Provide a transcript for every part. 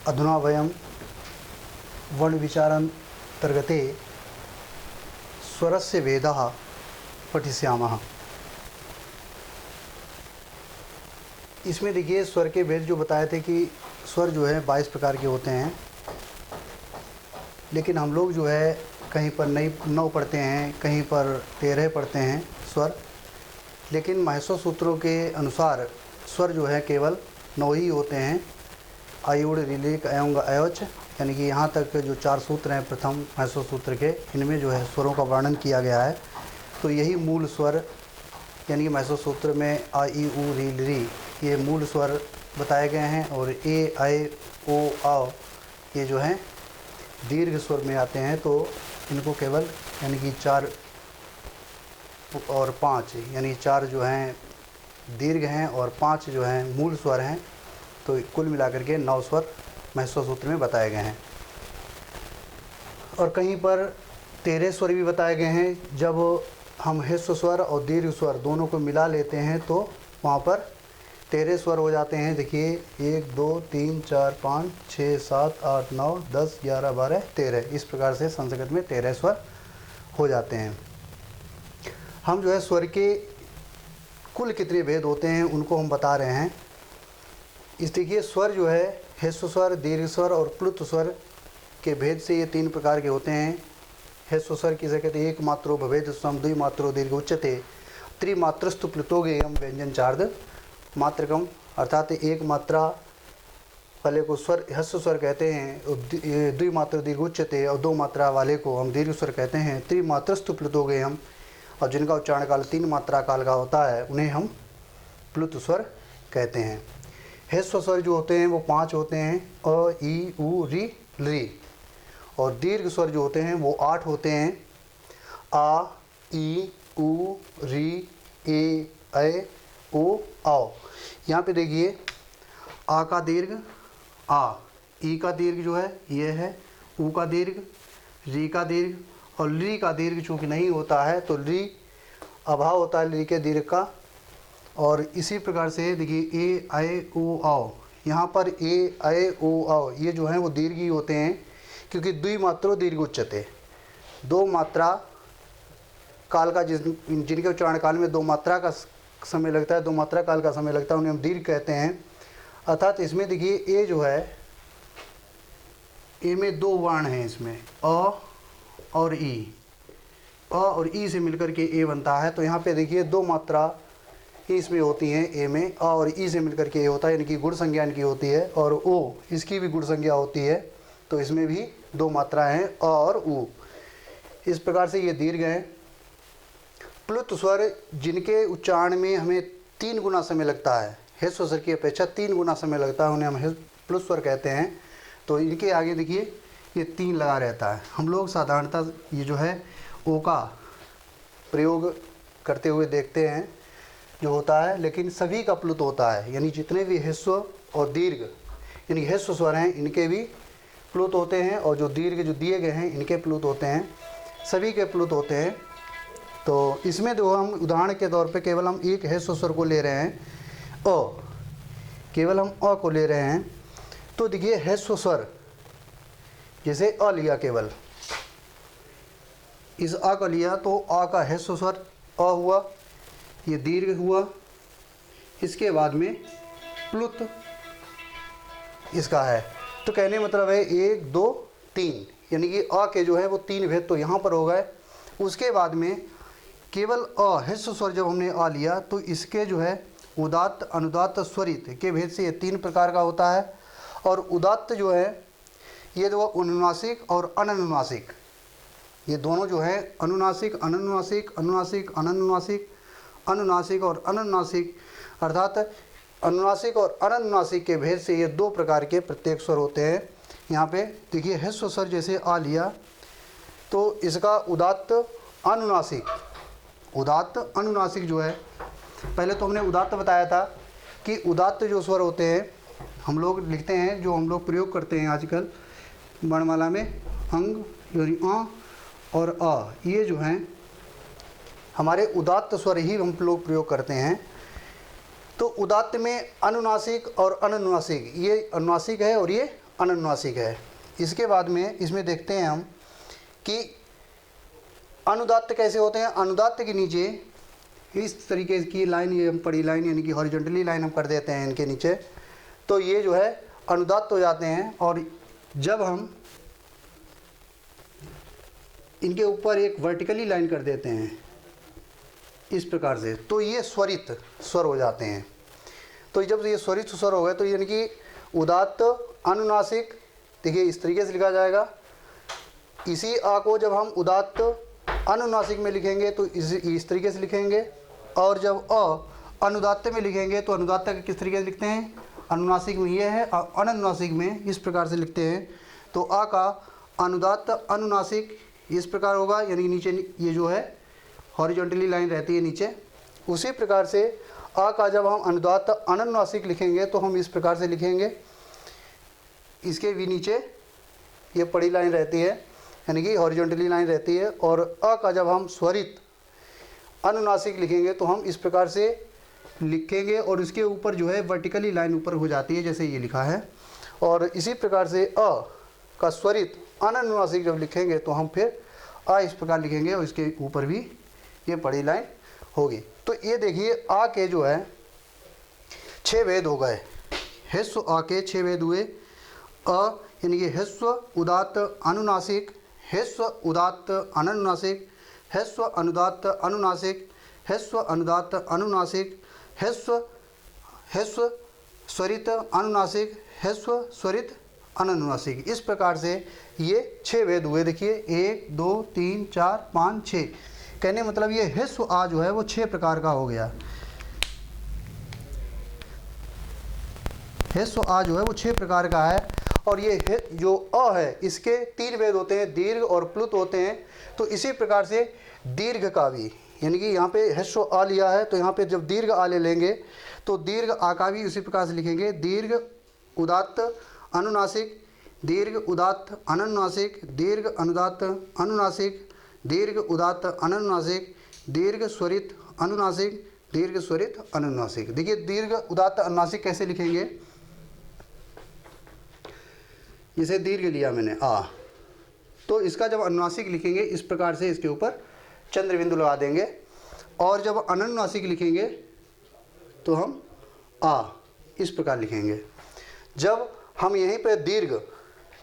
अधुना वयं वर्णविचारान्तर्गते स्वरस्य भेदः पठिष्यामः। इसमें देखिए स्वर के भेद जो बताए थे कि स्वर जो है 22 प्रकार के होते हैं, लेकिन हम लोग जो है कहीं पर 9 पढ़ते हैं, कहीं पर 13 पढ़ते हैं स्वर, लेकिन महसो सूत्रों के अनुसार स्वर जो है केवल 9 ही होते हैं। आयुड़, ऋलिक, अयंग, अयोच, यानी कि यहाँ तक जो 4 सूत्र हैं प्रथम महसो सूत्र के, इनमें जो है स्वरों का वर्णन किया गया है। तो यही मूल स्वर यानी कि महसो सूत्र में आ, ई, उ, री, री ये मूल स्वर बताए गए हैं, और ए, ऐ, ओ, औ ये जो हैं दीर्घ स्वर में आते हैं। तो इनको केवल यानी कि 4 और 5 यानी 4 जो हैं दीर्घ हैं और 5 जो हैं मूल स्वर हैं। तो कुल मिलाकर के 9 स्वर महसो सूत्र में बताए गए हैं। और कहीं पर 13 स्वर भी बताए गए हैं। जब हम ह्रस्व स्वर और दीर्घ स्वर दोनों को मिला लेते हैं तो वहाँ पर 13 स्वर हो जाते हैं। देखिए 1, 2, 3, 4, 5, 6, 7, 8, 9, 10, 11, 12, 13 इस प्रकार से संस्कृत में 13 स्वर हो जाते हैं। हम जो है स्वर के कुल कितने भेद होते हैं उनको हम बता रहे हैं। इस देखिए स्वर जो है ह्रस्व स्वर, दीर्घ स्वर और प्लुत स्वर के भेद से ये 3 प्रकार के होते हैं। ह्रस्व स्वर किसे कहते हैं? एक मात्रो भवेद स्वम द्विमात्रो दीर्घ उच्यते त्रिमात्रस्तु प्लुतोगेयम व्यंजन चार्द मात्रकम, अर्थात एक मात्रा वाले को स्वर ह्रस्व स्वर कहते हैं, द्विमात्र दीर्घ उच्यते, और 2 मात्रा वाले को हम दीर्घ स्वर कहते हैं। त्रिमात्रस्तु प्लुतोगेयम, और जिनका उच्चारण काल 3 मात्रा काल का होता है उन्हें हम प्लुत स्वर कहते हैं। ह्रस्व स्वर जो होते हैं वो 5 होते हैं, अ, ई, उ, री, ली। और दीर्घ स्वर जो होते हैं वो 8 होते हैं, आ, ई, उ, री, ए, ऐ, ओ, औ। यहाँ पे देखिए आ का दीर्घ आ, ई का दीर्घ जो है ये है, उ का दीर्घ, री का दीर्घ, और ली का दीर्घ चूँकि नहीं होता है तो ली अभाव होता है ली के दीर्घ का। और इसी प्रकार से देखिए ए, ऐ, ओ, औ, यहाँ पर ए, ऐ, ओ, औ ये जो हैं वो दीर्घ ही होते हैं, क्योंकि द्विमात्रो दीर्घ उच्यते, 2 मात्रा काल का जिनके उच्चारण काल में 2 मात्रा का समय लगता है, 2 मात्रा काल का समय लगता है, उन्हें हम दीर्घ कहते हैं। अर्थात इसमें देखिए ए जो है, ए में 2 वर्ण हैं, इसमें अ और ई, अ और ई से मिलकर के ए बनता है। तो यहाँ पे देखिए 2 मात्रा इसमें होती हैं ए में, अ और ई से मिलकर के ए होता है, यानी कि गुण संज्ञा इनकी होती है, और ओ इसकी भी गुण संज्ञा होती है। तो इसमें भी 2 मात्राएँ हैं, अ और उ। इस प्रकार से ये दीर्घ हैं। प्लुत स्वर जिनके उच्चारण में हमें 3 गुना समय लगता है, ह्रस्व स्वर की अपेक्षा 3 गुना समय लगता है, उन्हें हम प्लुत स्वर कहते हैं। तो इनके आगे देखिए ये 3 लगा रहता है। हम लोग साधारणतः ये जो है ओ का प्रयोग करते हुए देखते हैं जो होता है, लेकिन सभी का प्लुत होता है, यानी जितने भी ह्रस्व और दीर्घ यानी ह्रस्व स्वर हैं इनके भी प्लुत होते हैं, और जो दीर्घ जो दिए गए हैं इनके प्लुत होते हैं, सभी के प्लुत होते हैं। तो इसमें जो हम उदाहरण के तौर पे केवल हम एक ह्रस्व स्वर को ले रहे हैं, अ, केवल हम अ को ले रहे हैं। तो देखिए ह्रस्व स्वर जैसे अ लिया, केवल इस आ का लिया तो आ का ह्रस्व स्वर अ हुआ, ये दीर्घ हुआ। इसके बाद में प्लुत इसका है। तो कहने मतलब है 1, 2, 3 यानी कि अ के जो है वो 3 भेद तो यहाँ पर हो गए। उसके बाद में केवल अ ह्रस्व स्वर जब हमने आ लिया तो इसके जो है उदात्त, अनुदात्त, स्वरित के भेद से ये 3 प्रकार का होता है। और उदात्त जो है ये जो अनुनासिक और अननुनासिक, ये दोनों जो है अनुनासिक, अनुनासिक, अनुनासिक, अननुनासिक, अनुनासिक और अननुनासिक, अर्थात अनुनासिक और अननुनासिक के भेद से ये 2 प्रकार के प्रत्येक स्वर होते हैं। यहाँ पे देखिए ह्रस्व स्वर जैसे आ लिया तो इसका उदात्त अनुनासिक, उदात्त अनुनासिक जो है, पहले तो हमने उदात्त बताया था कि उदात्त जो स्वर होते हैं हम लोग लिखते हैं, जो हम लोग प्रयोग करते हैं आजकल वर्णमाला में, अंग यानी अ और अ, ये जो हैं हमारे उदात्त स्वर ही हम लोग प्रयोग करते हैं। तो उदात्त में अनुनासिक और अननुनासिक, ये अनुनासिक है और ये अनुनासिक है। इसके बाद में इसमें देखते हैं हम कि अनुदात्त कैसे होते हैं। अनुदात्त के नीचे इस तरीके की लाइन, ये हम पड़ी लाइन यानी कि हॉरिजॉन्टली लाइन हम कर देते हैं इनके नीचे, तो ये जो है अनुदात्त हो जाते हैं। और जब हम इनके ऊपर एक वर्टिकली लाइन कर देते हैं इस प्रकार से, तो ये स्वरित स्वर हो जाते हैं। तो जब ये स्वरित स्वर हो गए तो यानी कि उदात्त अनुनासिक, देखिए इस तरीके से लिखा जाएगा। इसी आ को जब हम उदात्त अनुनासिक में लिखेंगे तो इस तरीके से लिखेंगे, और जब अ अनुदात्त में लिखेंगे तो अनुदात्त का किस तरीके से लिखते हैं, अनुनासिक में ये है, अनुनासिक में इस प्रकार से लिखते हैं। तो आ का अनुदात्त अनुनासिक इस प्रकार होगा, यानी नीचे ये जो है हॉरिजॉन्टली लाइन रहती है नीचे। उसी प्रकार से आ का जब हम अनुदात्त अनुनासिक लिखेंगे तो हम इस प्रकार से लिखेंगे, इसके भी नीचे ये पड़ी लाइन रहती है यानी कि हॉरिजॉन्टली लाइन रहती है। और अ का जब हम स्वरित अनुनासिक लिखेंगे तो हम इस प्रकार से लिखेंगे, और इसके ऊपर जो है वर्टिकली लाइन ऊपर हो जाती है जैसे ये लिखा है। और इसी प्रकार से अ का स्वरित अनुनासिक जब लिखेंगे तो हम फिर आ इस प्रकार लिखेंगे, और इसके ऊपर भी ये पड़ी लाइन होगी। तो ये देखिए आ के जो है 6 भेद हो गए। ह्रस्व आ के 6 भेद हुए। अ यानी कि ह्रस्व उदात्त अनुनासिक, ह्रस्व उदात्त अनुनासिक, ह्रस्व अनुदात्त अनुनासिक, ह्रस्व अनुदात्त अनुनासिक, ह्रस्व स्वरित अनुनासिक, ह्रस्व स्वरित अनुनासिक। इस प्रकार से ये 6 भेद हुए। देखिए 1 2 3 4 5 6, कहने मतलब ये ह्रस्व आ जो है वो 6 प्रकार का हो गया। ह्रस्व आ जो है वो 6 प्रकार का है। और ये जो अ है इसके 3 भेद होते हैं, दीर्घ और प्लुत होते हैं। तो इसी प्रकार से दीर्घ का भी, यानी कि यहाँ पे ह्रस्व आ लिया है तो यहाँ पे जब दीर्घ आ ले लेंगे तो दीर्घ आ का भी उसी प्रकार से लिखेंगे। दीर्घ उदात्त अनुनासिक, दीर्घ उदात्त अनुनासिक, दीर्घ अनुदात्त अनुनासिक, दीर्घ उदात्त अनुनासिक, दीर्घ स्वरित अनुनासिक, दीर्घ स्वरित अनुनासिक। देखिए दीर्घ उदात्त अनुनासिक कैसे लिखेंगे, जैसे दीर्घ लिया मैंने आ, तो इसका जब अनुनासिक लिखेंगे इस प्रकार से इसके ऊपर चंद्र बिंदु लगा देंगे। और जब अनुनासिक लिखेंगे तो हम आ इस प्रकार लिखेंगे। जब हम यहीं पे दीर्घ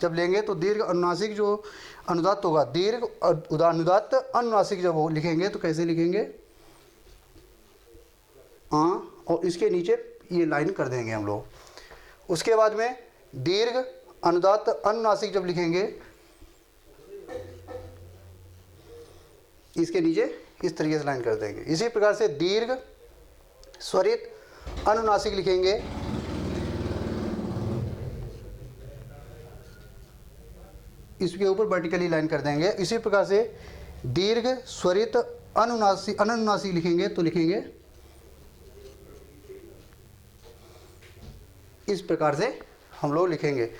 जब लेंगे तो दीर्घ अनुनासिक जो अनुदात्त होगा, दीर्घ अनुदात्त अनुनासिक जब वो लिखेंगे तो कैसे लिखेंगे, आ और इसके नीचे ये लाइन कर देंगे हम लोग। उसके बाद में दीर्घ अनुदात्त अनुनासिक जब लिखेंगे इसके नीचे इस तरीके से लाइन कर देंगे। इसी प्रकार से दीर्घ स्वरित अनुनासिक लिखेंगे, इसके ऊपर वर्टिकली लाइन कर देंगे। इसी प्रकार से दीर्घ स्वरित अनुनासिक लिखेंगे तो लिखेंगे इस प्रकार से हम लोग लिखेंगे।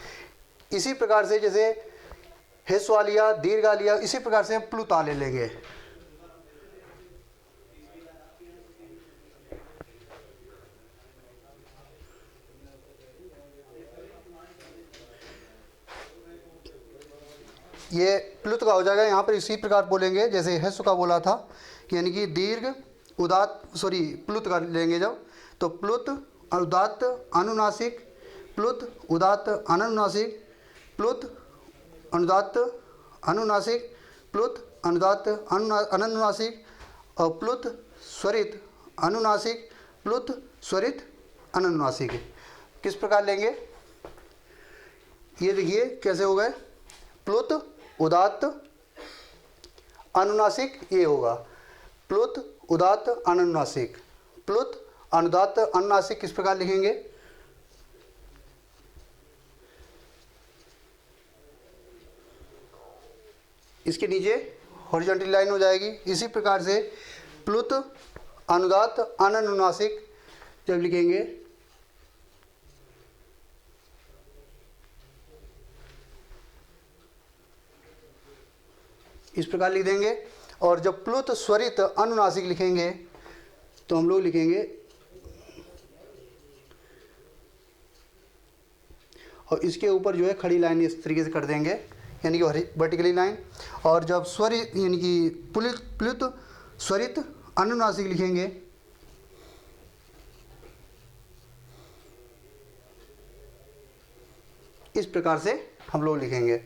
इसी प्रकार से जैसे ह्रस्व आ लिया, दीर्घ आ लिया, इसी प्रकार से हम प्लुत आ ले लेंगे। ये प्लुत का हो जाएगा। यहाँ पर इसी प्रकार बोलेंगे जैसे ह्रस्व का बोला था, यानी कि दीर्घ उदात्त प्लुत का लेंगे जब, तो प्लुत उदात्त अनुनासिक, प्लुत उदात्त अनुनासिक, प्लुत अनुदात्त अनुनासिक, प्लुत अनुदात्त अनुनासिक, और प्लुत स्वरित अनुनासिक, प्लुत स्वरित अनुनासिक। किस प्रकार लेंगे, ये देखिए कैसे हो गए। प्लुत उदात्त अनुनासिक ये होगा, प्लुत उदात्त अनुनासिक, प्लुत अनुदात्त अनुनासिक किस प्रकार लिखेंगे, इसके नीचे हॉरिजॉन्टल लाइन हो जाएगी। इसी प्रकार से प्लुत अनुदात्त अनुनासिक जब लिखेंगे इस प्रकार लिख देंगे। और जब प्लुत स्वरित अनुनासिक लिखेंगे तो हम लोग लिखेंगे, और इसके ऊपर जो है खड़ी लाइन इस तरीके से कर देंगे, यानी कि वर्टिकली लाइन। और जब स्वर यानी कि प्लुत स्वरित अनुनासिक लिखेंगे, इस प्रकार से हम लोग लिखेंगे।